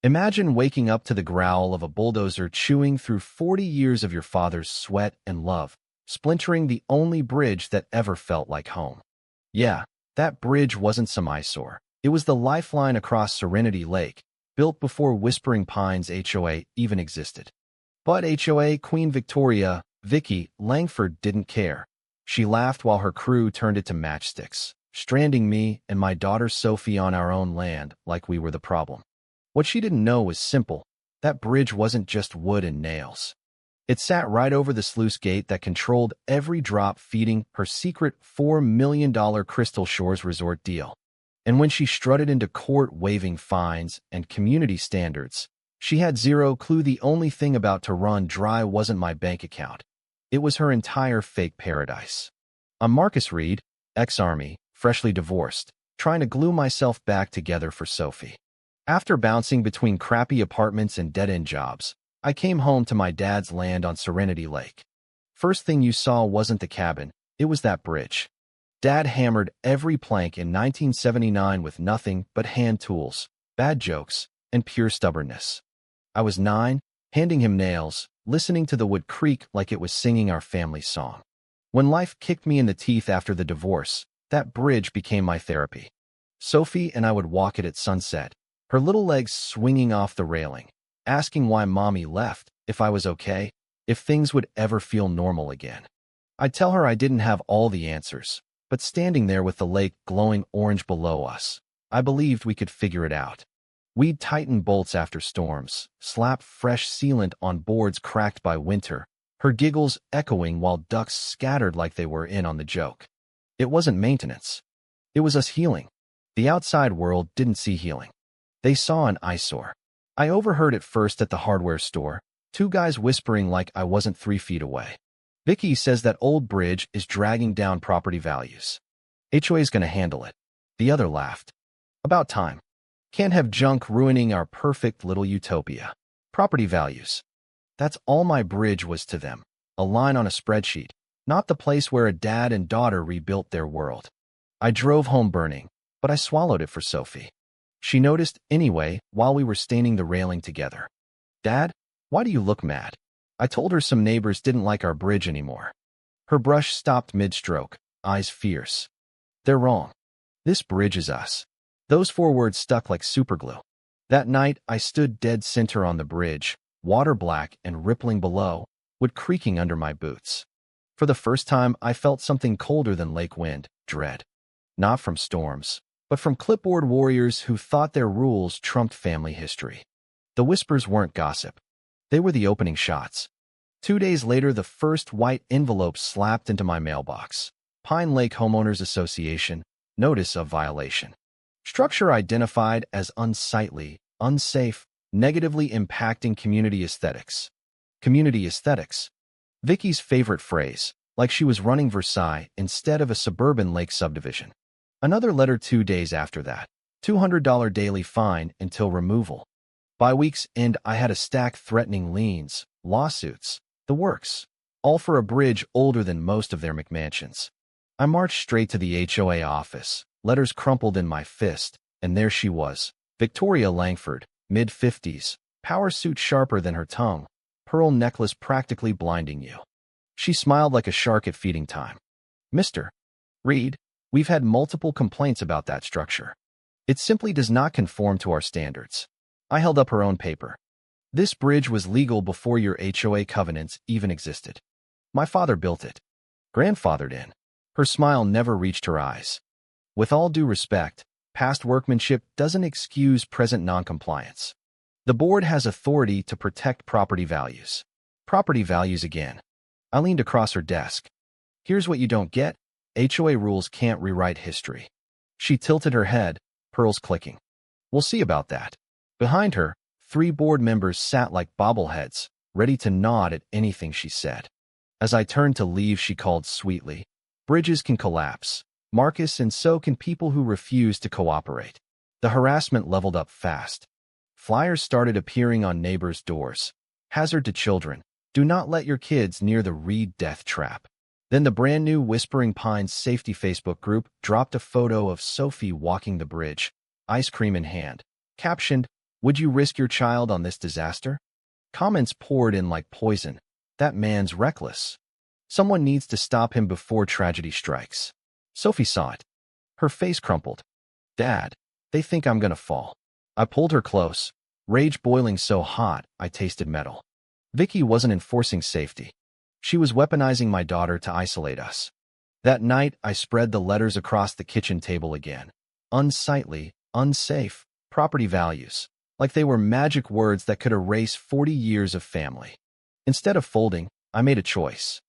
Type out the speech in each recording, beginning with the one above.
Imagine waking up to the growl of a bulldozer chewing through 40 years of your father's sweat and love, splintering the only bridge that ever felt like home. Yeah, that bridge wasn't some eyesore. It was the lifeline across Serenity Lake, built before Whispering Pines HOA even existed. But HOA Queen Victoria, Vicky Langford, didn't care. She laughed while her crew turned it to matchsticks, stranding me and my daughter Sophie on our own land like we were the problem. What she didn't know was simple. That bridge wasn't just wood and nails. It sat right over the sluice gate that controlled every drop, feeding her secret $4 million Crystal Shores resort deal. And when she strutted into court waiving fines and community standards, she had zero clue the only thing about to run dry wasn't my bank account. It was her entire fake paradise. I'm Marcus Reed, ex-Army, freshly divorced, trying to glue myself back together for Sophie. After bouncing between crappy apartments and dead-end jobs, I came home to my dad's land on Serenity Lake. First thing you saw wasn't the cabin, it was that bridge. Dad hammered every plank in 1979 with nothing but hand tools, bad jokes, and pure stubbornness. I was 9, handing him nails, listening to the wood creak like it was singing our family song. When life kicked me in the teeth after the divorce, that bridge became my therapy. Sophie and I would walk it at sunset, her little legs swinging off the railing, asking why Mommy left, if I was okay, if things would ever feel normal again. I'd tell her I didn't have all the answers, but standing there with the lake glowing orange below us, I believed we could figure it out. We'd tighten bolts after storms, slap fresh sealant on boards cracked by winter, her giggles echoing while ducks scattered like they were in on the joke. It wasn't maintenance. It was us healing. The outside world didn't see healing. They saw an eyesore. I overheard it first at the hardware store, 2 guys whispering like I wasn't 3 feet away. Vicky says that old bridge is dragging down property values. HOA's gonna handle it. The other laughed. About time. Can't have junk ruining our perfect little utopia. Property values. That's all my bridge was to them. A line on a spreadsheet, not the place where a dad and daughter rebuilt their world. I drove home burning, but I swallowed it for Sophie. She noticed anyway while we were staining the railing together. Dad, why do you look mad? I told her some neighbors didn't like our bridge anymore. Her brush stopped mid-stroke, eyes fierce. They're wrong. This bridge is us. Those 4 words stuck like superglue. That night, I stood dead center on the bridge, water black and rippling below, wood creaking under my boots. For the first time, I felt something colder than lake wind, dread. Not from storms, but from clipboard warriors who thought their rules trumped family history. The whispers weren't gossip. They were the opening shots. 2 days later, the first white envelope slapped into my mailbox. Pine Lake Homeowners Association, notice of violation. Structure identified as unsightly, unsafe, negatively impacting community aesthetics. Community aesthetics. Vicky's favorite phrase, like she was running Versailles instead of a suburban lake subdivision. Another letter 2 days after that. $200 daily fine until removal. By week's end, I had a stack threatening liens, lawsuits, the works, all for a bridge older than most of their McMansions. I marched straight to the HOA office, letters crumpled in my fist, and there she was, Victoria Langford, mid-50s, power suit sharper than her tongue, pearl necklace practically blinding you. She smiled like a shark at feeding time. Mr. Reed, we've had multiple complaints about that structure. It simply does not conform to our standards. I held up her own paper. This bridge was legal before your HOA covenants even existed. My father built it. Grandfathered in. Her smile never reached her eyes. With all due respect, past workmanship doesn't excuse present noncompliance. The board has authority to protect property values. Property values again. I leaned across her desk. Here's what you don't get. HOA rules can't rewrite history. She tilted her head, pearls clicking. We'll see about that. Behind her, 3 board members sat like bobbleheads, ready to nod at anything she said. As I turned to leave, she called sweetly, "Bridges can collapse, Marcus, and so can people who refuse to cooperate." The harassment leveled up fast. Flyers started appearing on neighbors' doors. Hazard to children. Do not let your kids near the Reed death trap. Then the brand new Whispering Pines safety Facebook group dropped a photo of Sophie walking the bridge, ice cream in hand, captioned, Would you risk your child on this disaster? Comments poured in like poison. That man's reckless. Someone needs to stop him before tragedy strikes. Sophie saw it. Her face crumpled. Dad, they think I'm gonna fall. I pulled her close, rage boiling so hot I tasted metal. Vicky wasn't enforcing safety. She was weaponizing my daughter to isolate us. That night, I spread the letters across the kitchen table again. Unsightly, unsafe, property values. Like they were magic words that could erase 40 years of family. Instead of folding, I made a choice.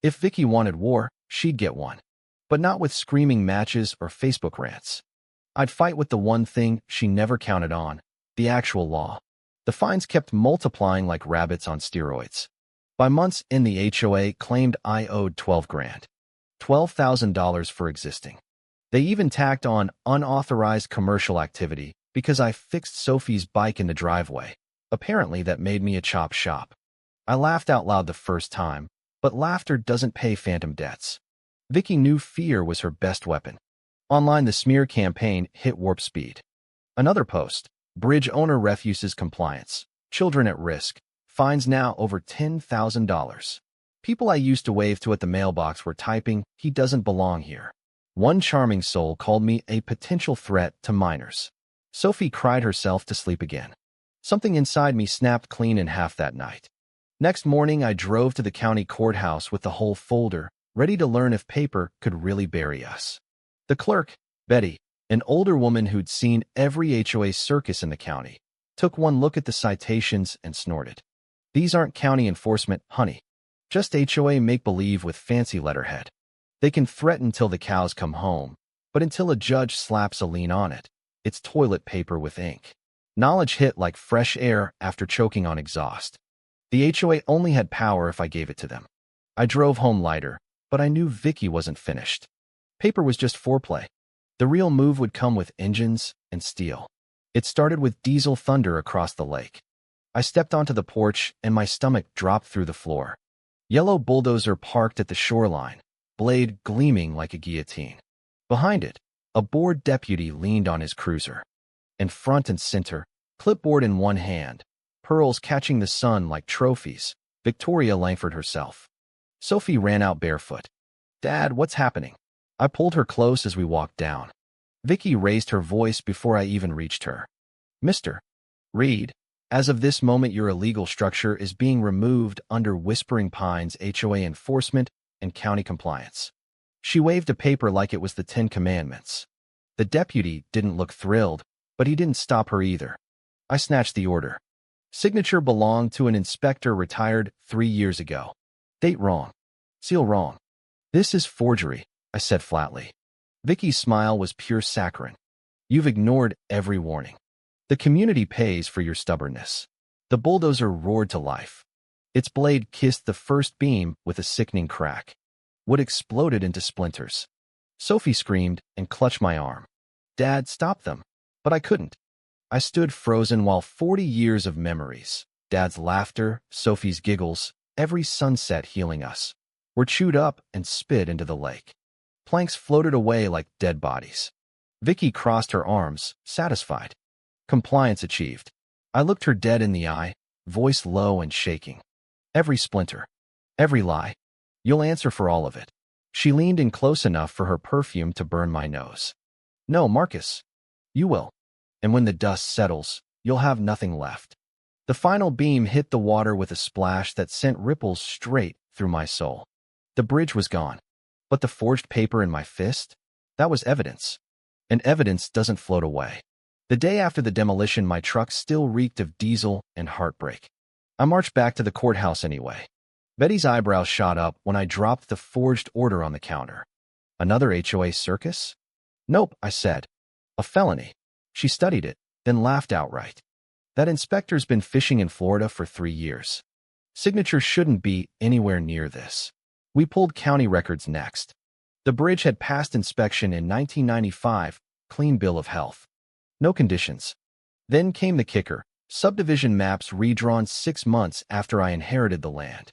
If Vicky wanted war, she'd get one. But not with screaming matches or Facebook rants. I'd fight with the one thing she never counted on, the actual law. The fines kept multiplying like rabbits on steroids. By months in, the HOA claimed I owed $12,000. $12,000 for existing. They even tacked on unauthorized commercial activity because I fixed Sophie's bike in the driveway. Apparently that made me a chop shop. I laughed out loud the first time, but laughter doesn't pay phantom debts. Vicky knew fear was her best weapon. Online, the smear campaign hit warp speed. Another post. Bridge owner refuses compliance. Children at risk. Fines now over $10,000. People I used to wave to at the mailbox were typing, "He doesn't belong here." One charming soul called me a potential threat to minors. Sophie cried herself to sleep again. Something inside me snapped clean in half that night. Next morning, I drove to the county courthouse with the whole folder, ready to learn if paper could really bury us. The clerk, Betty, an older woman who'd seen every HOA circus in the county, took one look at the citations and snorted. "These aren't county enforcement, honey. Just HOA make-believe with fancy letterhead. They can threaten till the cows come home, but until a judge slaps a lien on it, it's toilet paper with ink." Knowledge hit like fresh air after choking on exhaust. The HOA only had power if I gave it to them. I drove home lighter, but I knew Vicky wasn't finished. Paper was just foreplay. The real move would come with engines and steel. It started with diesel thunder across the lake. I stepped onto the porch and my stomach dropped through the floor. Yellow bulldozer parked at the shoreline, blade gleaming like a guillotine. Behind it, a bored deputy leaned on his cruiser. In front and center, clipboard in one hand, pearls catching the sun like trophies, Victoria Langford herself. Sophie ran out barefoot. "Dad, what's happening?" I pulled her close as we walked down. Vicky raised her voice before I even reached her. "Mr. Reed, as of this moment, your illegal structure is being removed under Whispering Pines HOA enforcement and county compliance." She waved a paper like it was the 10 Commandments. The deputy didn't look thrilled, but he didn't stop her either. I snatched the order. Signature belonged to an inspector retired 3 years ago. Date wrong. Seal wrong. "This is forgery," I said flatly. Vicky's smile was pure saccharine. "You've ignored every warning. The community pays for your stubbornness." The bulldozer roared to life. Its blade kissed the first beam with a sickening crack. Wood exploded into splinters. Sophie screamed and clutched my arm. "Dad, stop them." But I couldn't. I stood frozen while 40 years of memories, Dad's laughter, Sophie's giggles, every sunset healing us, were chewed up and spit into the lake. Planks floated away like dead bodies. Vicky crossed her arms, satisfied. Compliance achieved. I looked her dead in the eye, voice low and shaking. "Every splinter. Every lie. You'll answer for all of it." She leaned in close enough for her perfume to burn my nose. "No, Marcus. You will. And when the dust settles, you'll have nothing left." The final beam hit the water with a splash that sent ripples straight through my soul. The bridge was gone. But the forged paper in my fist? That was evidence. And evidence doesn't float away. The day after the demolition, my truck still reeked of diesel and heartbreak. I marched back to the courthouse anyway. Betty's eyebrows shot up when I dropped the forged order on the counter. "Another HOA circus?" "Nope," I said. "A felony." She studied it, then laughed outright. "That inspector's been fishing in Florida for 3 years. Signature shouldn't be anywhere near this." We pulled county records next. The bridge had passed inspection in 1995, clean bill of health. No conditions. Then came the kicker, subdivision maps redrawn 6 months after I inherited the land.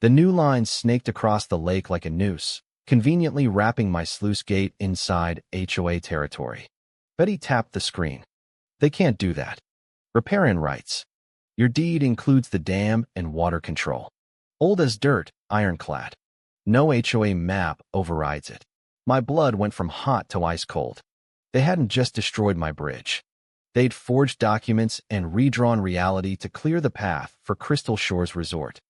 The new lines snaked across the lake like a noose, conveniently wrapping my sluice gate inside HOA territory. Betty tapped the screen. "They can't do that." Riparian writes, your deed includes the dam and water control. Old as dirt, ironclad. No HOA map overrides it. My blood went from hot to ice cold. They hadn't just destroyed my bridge. They'd forged documents and redrawn reality to clear the path for Crystal Shores Resort.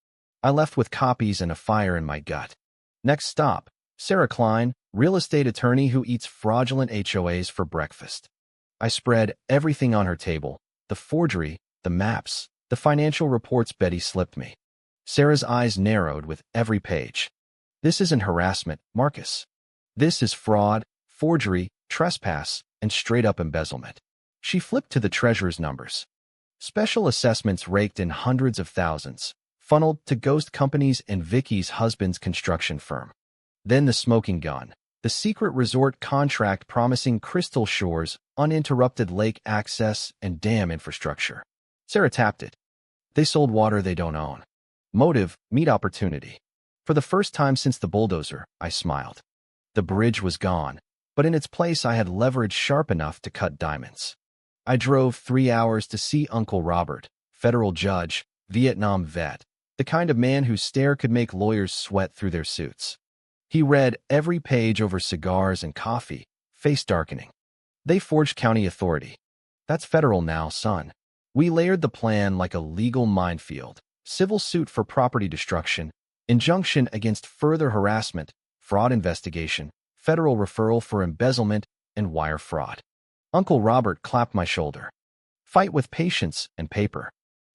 I left with copies and a fire in my gut. Next stop, Sarah Klein, real estate attorney who eats fraudulent HOAs for breakfast. I spread everything on her table, the forgery, the maps, the financial reports Betty slipped me. Sarah's eyes narrowed with every page. This isn't harassment, Marcus. This is fraud, forgery, trespass, and straight-up embezzlement. She flipped to the treasurer's numbers. Special assessments raked in hundreds of thousands, funneled to ghost companies and Vicky's husband's construction firm. Then the smoking gun, the secret resort contract promising Crystal Shores uninterrupted lake access and dam infrastructure. Sarah tapped it. They sold water they don't own. Motive, meet opportunity. For the first time since the bulldozer, I smiled. The bridge was gone, but in its place I had leverage sharp enough to cut diamonds. I drove 3 hours to see Uncle Robert, federal judge, Vietnam vet, the kind of man whose stare could make lawyers sweat through their suits. He read every page over cigars and coffee, face darkening. They forged county authority. That's federal now, son. We layered the plan like a legal minefield. Civil suit for property destruction, injunction against further harassment, fraud investigation, federal referral for embezzlement, and wire fraud. Uncle Robert clapped my shoulder. Fight with patience and paper.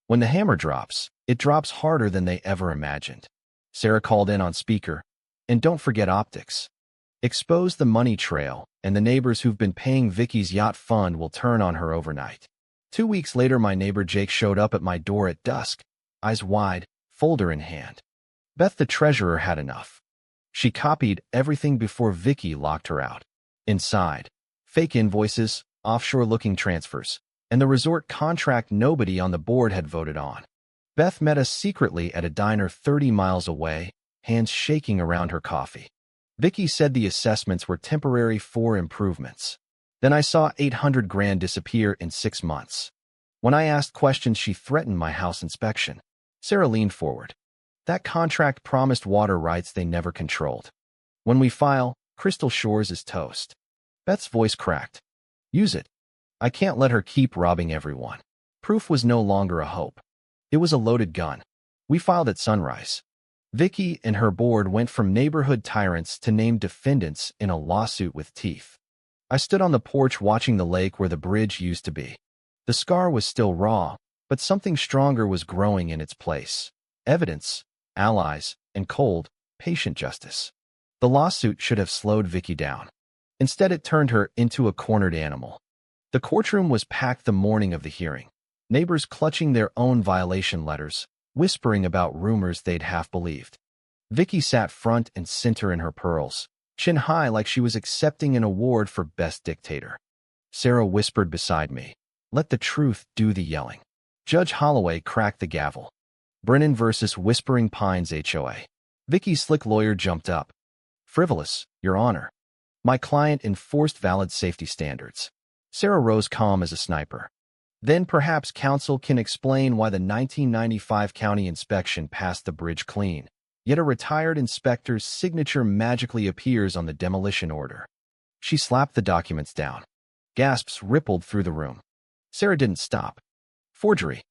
When the hammer drops, it drops harder than they ever imagined. Sarah called in on speaker. And don't forget optics. Expose the money trail, and the neighbors who've been paying Vicky's yacht fund will turn on her overnight. 2 weeks later, my neighbor Jake showed up at my door at dusk, eyes wide, folder in hand. Beth the treasurer had enough. She copied everything before Vicky locked her out. Inside, fake invoices, offshore-looking transfers, and the resort contract nobody on the board had voted on. Beth met us secretly at a diner 30 miles away, hands shaking around her coffee. Vicky said the assessments were temporary for improvements. Then I saw 800 grand disappear in 6 months. When I asked questions, she threatened my house inspection. Sarah leaned forward. That contract promised water rights they never controlled. When we file, Crystal Shores is toast. Beth's voice cracked. Use it. I can't let her keep robbing everyone. Proof was no longer a hope. It was a loaded gun. We filed at sunrise. Vicky and her board went from neighborhood tyrants to named defendants in a lawsuit with teeth. I stood on the porch watching the lake where the bridge used to be. The scar was still raw, but something stronger was growing in its place. Evidence, allies, and cold, patient justice. The lawsuit should have slowed Vicky down. Instead, it turned her into a cornered animal. The courtroom was packed the morning of the hearing. Neighbors clutching their own violation letters, whispering about rumors they'd half believed. Vicky sat front and center in her pearls, chin high like she was accepting an award for Best Dictator. Sarah whispered beside me, let the truth do the yelling. Judge Holloway cracked the gavel. Brennan versus Whispering Pines HOA. Vicky's slick lawyer jumped up. Frivolous, Your Honor. My client enforced valid safety standards. Sarah rose calm as a sniper. Then perhaps counsel can explain why the 1995 county inspection passed the bridge clean, yet a retired inspector's signature magically appears on the demolition order. She slapped the documents down. Gasps rippled through the room. Sarah didn't stop. Forgery.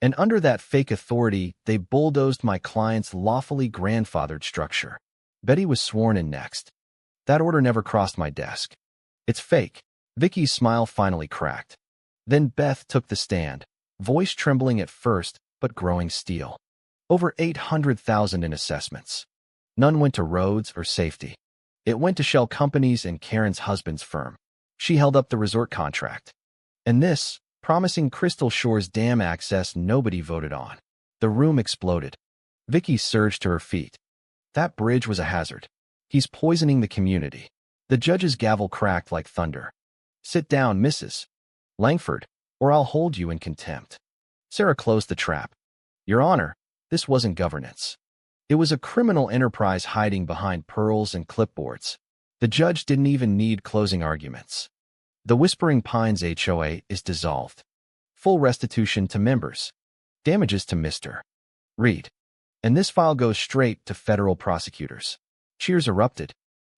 And under that fake authority, they bulldozed my client's lawfully grandfathered structure. Betty was sworn in next. That order never crossed my desk. It's fake. Vicky's smile finally cracked. Then Beth took the stand, voice trembling at first, but growing steel. Over $800,000 in assessments. None went to roads or safety. It went to shell companies and Karen's husband's firm. She held up the resort contract. And this, promising Crystal Shores dam access nobody voted on. The room exploded. Vicky surged to her feet. That bridge was a hazard. He's poisoning the community. The judge's gavel cracked like thunder. Sit down, Mrs. Langford, or I'll hold you in contempt. Sarah closed the trap. Your Honor, this wasn't governance. It was a criminal enterprise hiding behind pearls and clipboards. The judge didn't even need closing arguments. The Whispering Pines HOA is dissolved. Full restitution to members. Damages to Mr. Reed. And this file goes straight to federal prosecutors. Cheers erupted.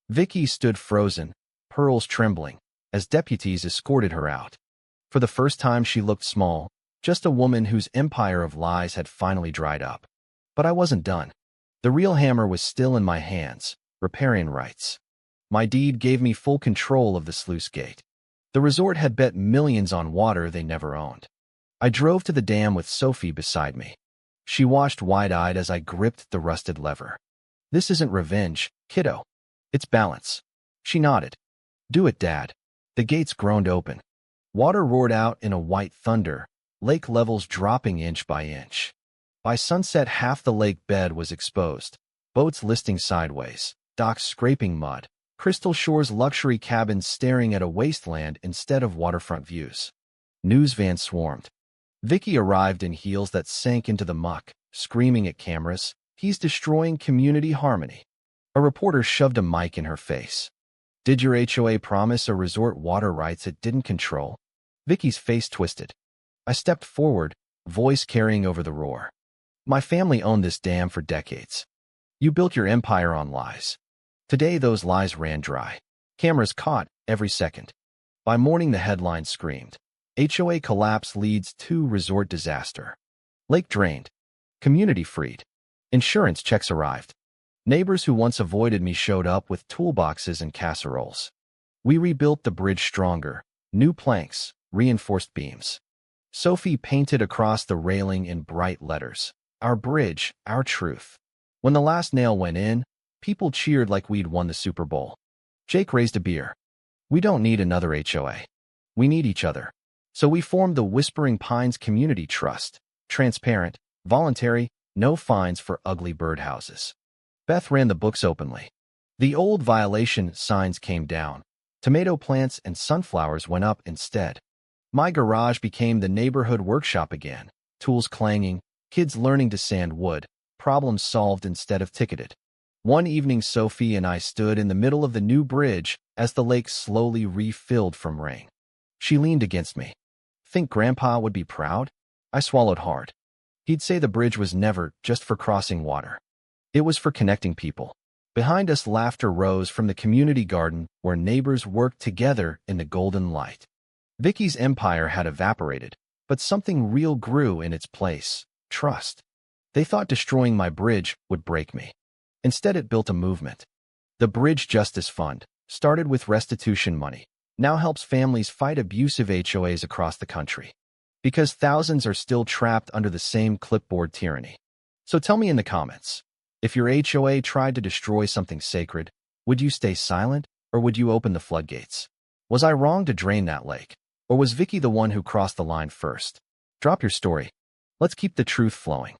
Vicky stood frozen, pearls trembling, as deputies escorted her out. For the first time she looked small, just a woman whose empire of lies had finally dried up. But I wasn't done. The real hammer was still in my hands, riparian rights. My deed gave me full control of the sluice gate. The resort had bet millions on water they never owned. I drove to the dam with Sophie beside me. She watched wide-eyed as I gripped the rusted lever. This isn't revenge, kiddo. It's balance. She nodded. Do it, Dad. The gates groaned open. Water roared out in a white thunder, lake levels dropping inch by inch. By sunset, half the lake bed was exposed, boats listing sideways, docks scraping mud, Crystal Shore's luxury cabins staring at a wasteland instead of waterfront views. News vans swarmed. Vicky arrived in heels that sank into the muck, screaming at cameras, "He's destroying community harmony." A reporter shoved a mic in her face. "Did your HOA promise a resort water rights it didn't control?" Vicky's face twisted. I stepped forward, voice carrying over the roar. "My family owned this dam for decades. You built your empire on lies. Today those lies ran dry. Cameras caught every second. By morning the headline screamed, HOA collapse leads to resort disaster. Lake drained. Community freed. Insurance checks arrived. Neighbors who once avoided me showed up with toolboxes and casseroles. We rebuilt the bridge stronger. New planks, reinforced beams. Sophie painted across the railing in bright letters. Our bridge, our truth. When the last nail went in, people cheered like we'd won the Super Bowl. Jake raised a beer. We don't need another HOA. We need each other. So we formed the Whispering Pines Community Trust. Transparent, voluntary, no fines for ugly birdhouses. Beth ran the books openly. The old violation signs came down. Tomato plants and sunflowers went up instead. My garage became the neighborhood workshop again. Tools clanging, kids learning to sand wood, problems solved instead of ticketed. One evening Sophie and I stood in the middle of the new bridge as the lake slowly refilled from rain. She leaned against me. Think Grandpa would be proud? I swallowed hard. He'd say the bridge was never just for crossing water. It was for connecting people. Behind us laughter rose from the community garden where neighbors worked together in the golden light. Vicky's empire had evaporated, but something real grew in its place. Trust. They thought destroying my bridge would break me. Instead it built a movement. The Bridge Justice Fund, started with restitution money, now helps families fight abusive HOAs across the country. Because thousands are still trapped under the same clipboard tyranny. So tell me in the comments, if your HOA tried to destroy something sacred, would you stay silent or would you open the floodgates? Was I wrong to drain that lake? Or was Vicky the one who crossed the line first? Drop your story. Let's keep the truth flowing.